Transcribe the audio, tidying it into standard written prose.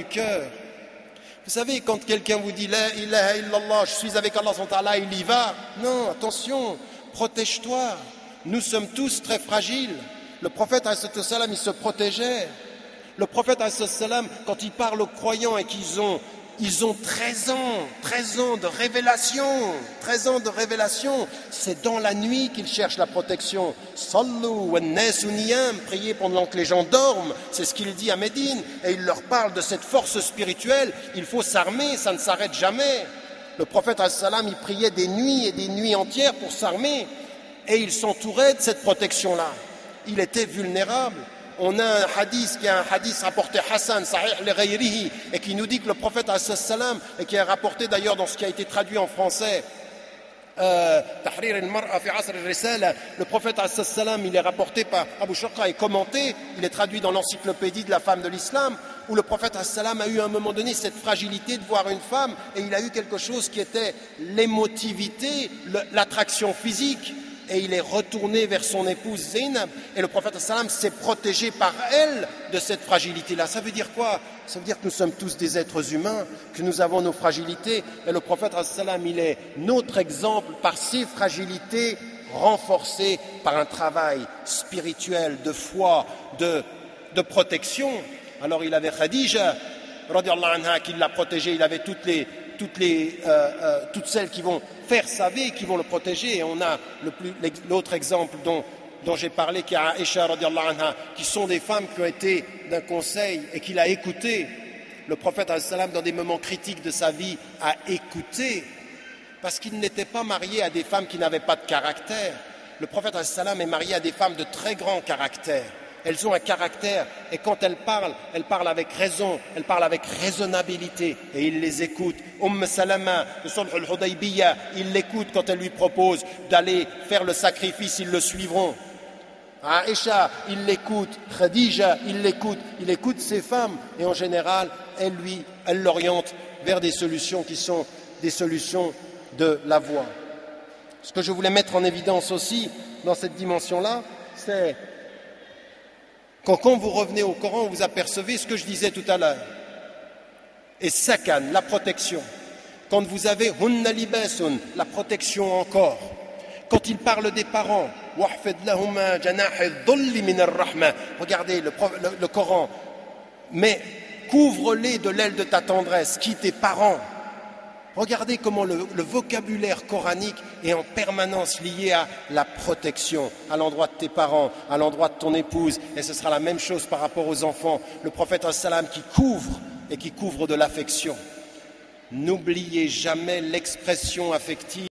du cœur. Vous savez, quand quelqu'un vous dit « La ilaha illallah, je suis avec Allah, il y va ». Non, attention, protège-toi. Nous sommes tous très fragiles. Le prophète, il se protégeait. Le prophète, quand il parle aux croyants et qu'ils ont 13 ans de révélation, 13 ans de révélation, c'est dans la nuit qu'ils cherchent la protection. Sallu wa nasu niyam, priez pendant que les gens dorment, c'est ce qu'il dit à Médine, et il leur parle de cette force spirituelle. Il faut s'armer, ça ne s'arrête jamais. Le prophète, il priait des nuits et des nuits entières pour s'armer, et il s'entourait de cette protection-là. Il était vulnérable. On a un hadith qui est un hadith rapporté Hassan, Sahih al-Ghayrihi, et qui nous dit que le prophète et qui est rapporté d'ailleurs dans ce qui a été traduit en français, Tahrir al-Mar'a fi Asr al-Risala, le prophète il est rapporté par Abu Shaqqa et commenté, il est traduit dans l'encyclopédie de la femme de l'islam, où le prophète a eu à un moment donné cette fragilité de voir une femme, et il a eu quelque chose qui était l'émotivité, l'attraction physique. Et il est retourné vers son épouse Zainab, et le prophète s'est protégé par elle de cette fragilité-là. Ça veut dire quoi? Ça veut dire que nous sommes tous des êtres humains, que nous avons nos fragilités, et le prophète il est notre exemple par ses fragilités renforcées par un travail spirituel, de foi, de protection. Alors il avait Khadija, radiallahu anha, qui l'a protégé, il avait toutes celles qui vont faire sa vie, qui vont le protéger. Et on a l'autre exemple dont j'ai parlé, qui est Aïcha radiallahu anha, qui sont des femmes qui ont été d'un conseil et qu'il a écouté. Le prophète dans des moments critiques de sa vie a écouté, parce qu'il n'était pas marié à des femmes qui n'avaient pas de caractère. Le prophète est marié à des femmes de très grand caractère. Elles ont un caractère, et quand elles parlent avec raison, elles parlent avec raisonnabilité, et il les écoute. Salama, de Sulh al-Hudaybiyah, il l'écoute quand elle lui propose d'aller faire le sacrifice, ils le suivront. Aïcha, il l'écoute. Khadija, il écoute ces femmes, et en général, elle l'oriente vers des solutions qui sont des solutions de la voie. Ce que je voulais mettre en évidence aussi, dans cette dimension-là, c'est quand vous revenez au Coran, vous apercevez ce que je disais tout à l'heure. Et sakan, la protection. Quand vous avez hunna libasun, la protection encore. Quand il parle des parents, regardez le Coran, mais couvre-les de l'aile de ta tendresse, qui tes parents. Regardez comment le vocabulaire coranique est en permanence lié à la protection, à l'endroit de tes parents, à l'endroit de ton épouse, et ce sera la même chose par rapport aux enfants. Le prophète qui couvre de l'affection. N'oubliez jamais l'expression affective